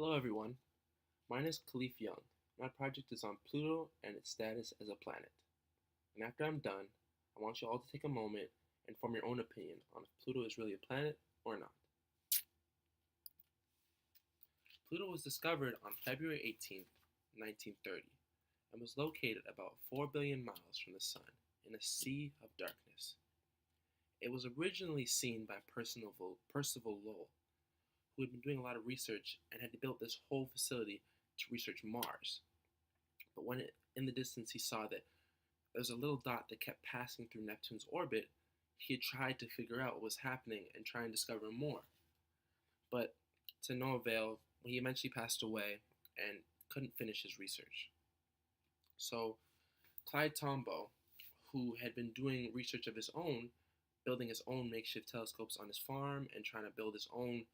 Hello everyone, my name is Kalif Young. My project is on Pluto and its status as a planet. And after I'm done, I want you all to take a moment and form your own opinion on if Pluto is really a planet or not. Pluto was discovered on February 18th, 1930, and was located about 4 billion miles from the Sun in a sea of darkness. It was originally seen by Percival Lowell, who had been doing a lot of research and had built this whole facility to research Mars. But in the distance he saw that there was a little dot that kept passing through Neptune's orbit, he had tried to figure out what was happening and try and discover more. But to no avail, he eventually passed away and couldn't finish his research. So Clyde Tombaugh, who had been doing research of his own, building his own makeshift telescopes on his farm and trying to build his own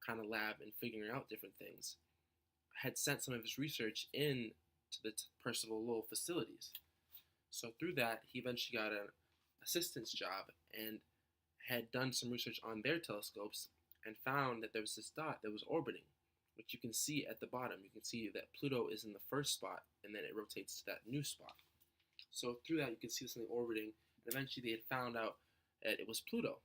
kind of lab and figuring out different things, had sent some of his research in to the Percival Lowell facilities. So through that, he eventually got an assistant's job and had done some research on their telescopes and found that there was this dot that was orbiting, which you can see at the bottom. You can see that Pluto is in the first spot and then it rotates to that new spot. So through that, you can see something orbiting, and eventually they had found out that it was Pluto.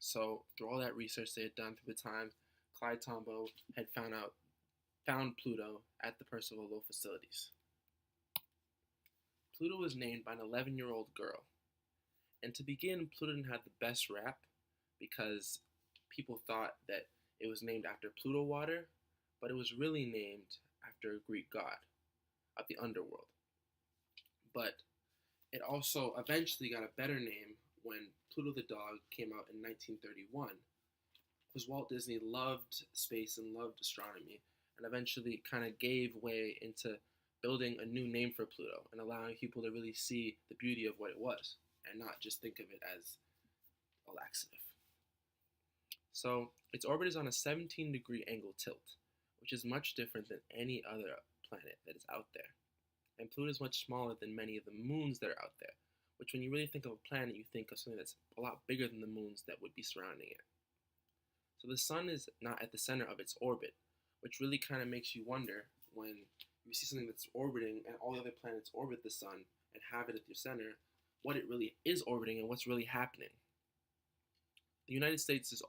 So through all that research they had done through the time, Clyde Tombaugh had found Pluto at the Percival Lowell facilities. Pluto was named by an 11-year-old girl. And to begin, Pluto didn't have the best rap because people thought that it was named after Pluto water, but it was really named after a Greek god of the underworld. But it also eventually got a better name when Pluto the dog came out in 1931, because Walt Disney loved space and loved astronomy, and eventually kind of gave way into building a new name for Pluto and allowing people to really see the beauty of what it was and not just think of it as a laxative. So its orbit is on a 17-degree angle tilt, which is much different than any other planet that is out there. And Pluto is much smaller than many of the moons that are out there, which when you really think of a planet, you think of something that's a lot bigger than the moons that would be surrounding it. So the sun is not at the center of its orbit, which really kind of makes you wonder when you see something that's orbiting and all the other planets orbit the sun and have it at their center, what it really is orbiting and what's really happening. The United States is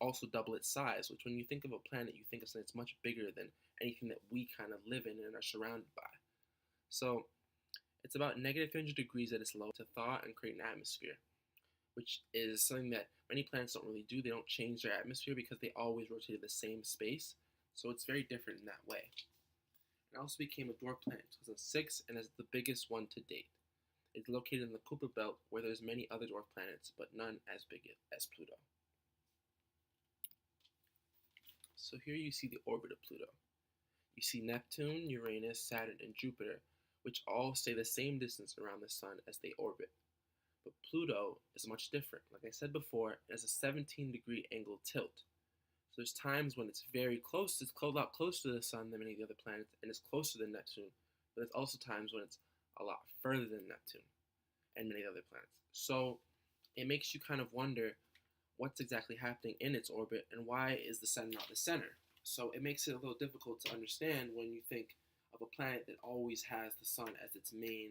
also double its size, which when you think of a planet, you think of something that's much bigger than anything that we kind of live in and are surrounded by. So it's about negative 300 degrees at its low to thaw and create an atmosphere, which is something that many planets don't really do. They don't change their atmosphere because they always rotate in the same space. So it's very different in that way. It also became a dwarf planet in 2006 and is the biggest one to date. It's located in the Kuiper Belt, where there's many other dwarf planets, but none as big as Pluto. So here you see the orbit of Pluto. You see Neptune, Uranus, Saturn, and Jupiter, which all stay the same distance around the sun as they orbit. But Pluto is much different. Like I said before, it has a 17-degree angle tilt. So there's times when it's very close, it's a lot closer to the sun than many of the other planets, and it's closer than Neptune. But there's also times when it's a lot further than Neptune and many other planets. So it makes you kind of wonder what's exactly happening in its orbit and why is the sun not the center. So it makes it a little difficult to understand when you think of a planet that always has the sun as its main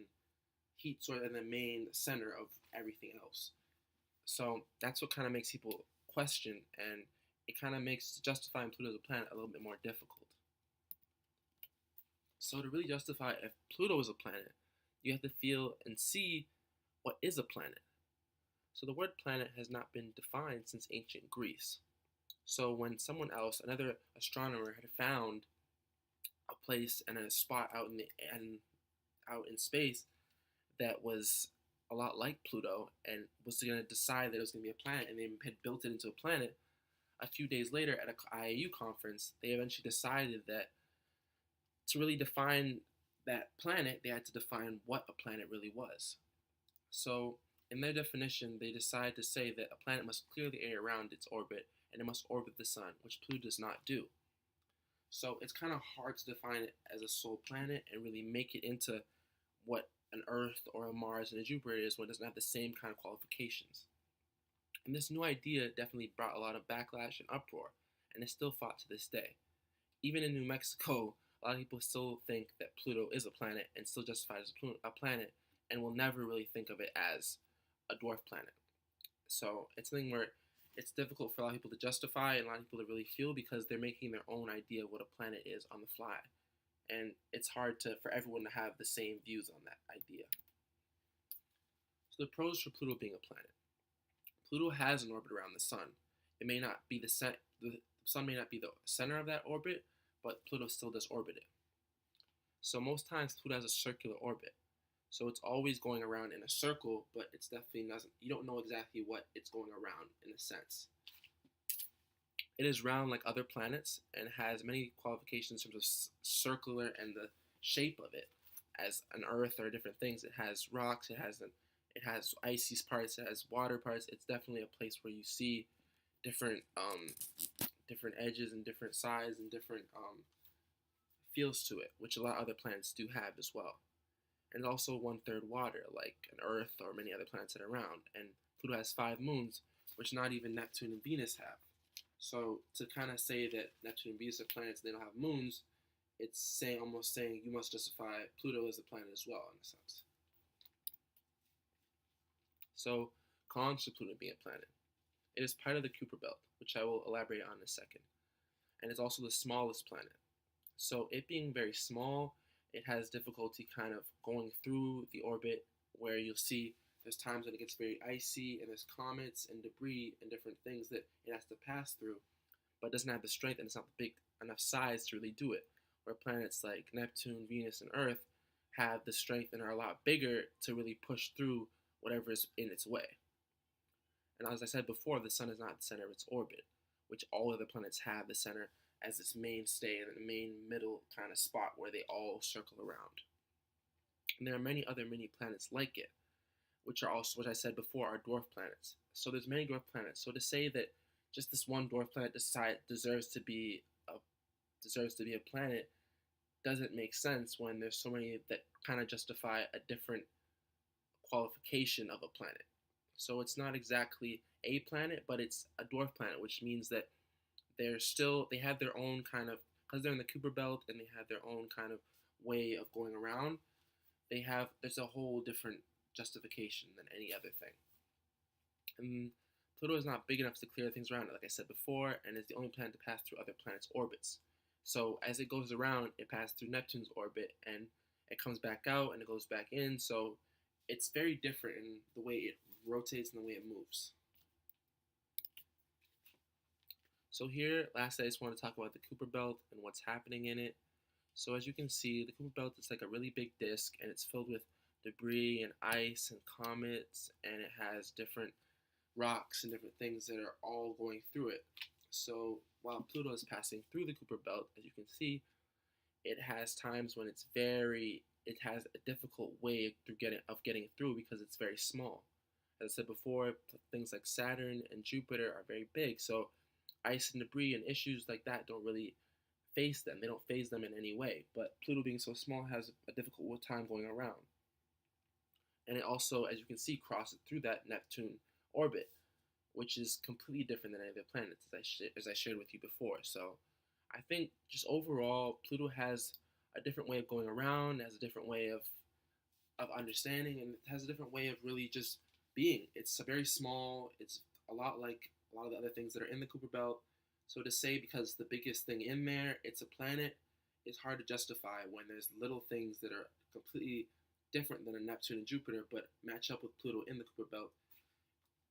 heat source and the main center of everything else. So that's what kind of makes people question, and it kind of makes justifying Pluto as a planet a little bit more difficult. So to really justify if Pluto is a planet, you have to feel and see what is a planet. So the word planet has not been defined since ancient Greece. So when someone else, another astronomer, had found a place and a spot out in space that was a lot like Pluto and was going to decide that it was going to be a planet, and they had built it into a planet, a few days later at an IAU conference, they eventually decided that to really define that planet, they had to define what a planet really was. So in their definition, they decided to say that a planet must clear the air around its orbit and it must orbit the sun, which Pluto does not do. So it's kind of hard to define it as a sole planet and really make it into what an Earth or a Mars and a Jupiter is when it doesn't have the same kind of qualifications. And this new idea definitely brought a lot of backlash and uproar, and is still fought to this day. Even in New Mexico, a lot of people still think that Pluto is a planet and still justify it as a planet, and will never really think of it as a dwarf planet. So it's something where it's difficult for a lot of people to justify and a lot of people to really feel because they're making their own idea of what a planet is on the fly. And it's hard for everyone to have the same views on that idea. So the pros for Pluto being a planet. Pluto has an orbit around the sun. It may not be the sun may not be the center of that orbit, but Pluto still does orbit it. So most times Pluto has a circular orbit. So it's always going around in a circle, but it's definitely doesn't. You don't know exactly what it's going around in a sense. It is round like other planets and has many qualifications in terms of circular and the shape of it, as an Earth or different things. It has rocks. It has icy parts. It has water parts. It's definitely a place where you see different different edges and different sides and different feels to it, which a lot of other planets do have as well. And also 1/3 water, like an Earth or many other planets that are around. And Pluto has 5 moons, which not even Neptune and Venus have. So to kind of say that Neptune and Venus are planets and they don't have moons, it's almost saying you must justify Pluto as a planet as well, in a sense. So cons to Pluto being a planet. It is part of the Kuiper Belt, which I will elaborate on in a second. And it's also the smallest planet. So it being very small, it has difficulty kind of going through the orbit, where you'll see there's times when it gets very icy and there's comets and debris and different things that it has to pass through, but it doesn't have the strength and it's not big enough size to really do it. Where planets like Neptune, Venus, and Earth have the strength and are a lot bigger to really push through whatever is in its way. And as I said before, the sun is not the center of its orbit, which all other planets have the center as its mainstay and the main middle kind of spot where they all circle around. And there are many other mini planets like it, which are also, which I said before, are dwarf planets. So there's many dwarf planets. So to say that just this one dwarf planet deserves to be a planet doesn't make sense when there's so many that kind of justify a different qualification of a planet. So it's not exactly a planet, but it's a dwarf planet, which means that they have their own kind of, because they're in the Kuiper Belt and they have their own kind of way of going around. There's a whole different justification than any other thing. And Pluto is not big enough to clear things around it, like I said before, and is the only planet to pass through other planets' orbits. So as it goes around, it passes through Neptune's orbit, and it comes back out, and it goes back in. So it's very different in the way it rotates and the way it moves. So here, lastly, I just want to talk about the Kuiper Belt and what's happening in it. So as you can see, the Kuiper Belt is like a really big disk, and it's filled with debris and ice and comets, and it has different rocks and different things that are all going through it. So while Pluto is passing through the Kuiper Belt, as you can see, it has times when it has a difficult way of getting through because it's very small. As I said before, things like Saturn and Jupiter are very big, so ice and debris and issues like that don't really face them. They don't phase them in any way. But Pluto being so small has a difficult time going around. And it also, as you can see, crosses through that Neptune orbit, which is completely different than any of the planets, as I shared with you before. So I think just overall, Pluto has a different way of going around, has a different way of understanding, and it has a different way of really just being. It's very small. It's a lot like a lot of the other things that are in the Kuiper Belt. So to say because the biggest thing in there, it's a planet, is hard to justify when there's little things that are completely different than a Neptune and Jupiter, but match up with Pluto in the Kuiper Belt.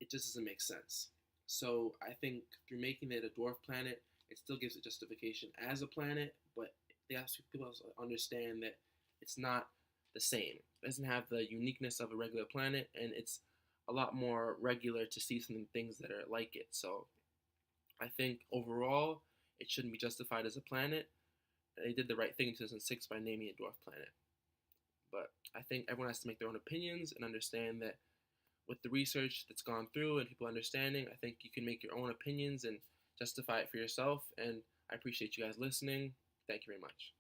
It just doesn't make sense. So I think through making it a dwarf planet, it still gives it justification as a planet, but people also understand that it's not the same. It doesn't have the uniqueness of a regular planet, and it's a lot more regular to see some things that are like it. So I think overall, it shouldn't be justified as a planet. They did the right thing in 2006 by naming it dwarf planet. But I think everyone has to make their own opinions and understand that with the research that's gone through and people understanding, I think you can make your own opinions and justify it for yourself. And I appreciate you guys listening. Thank you very much.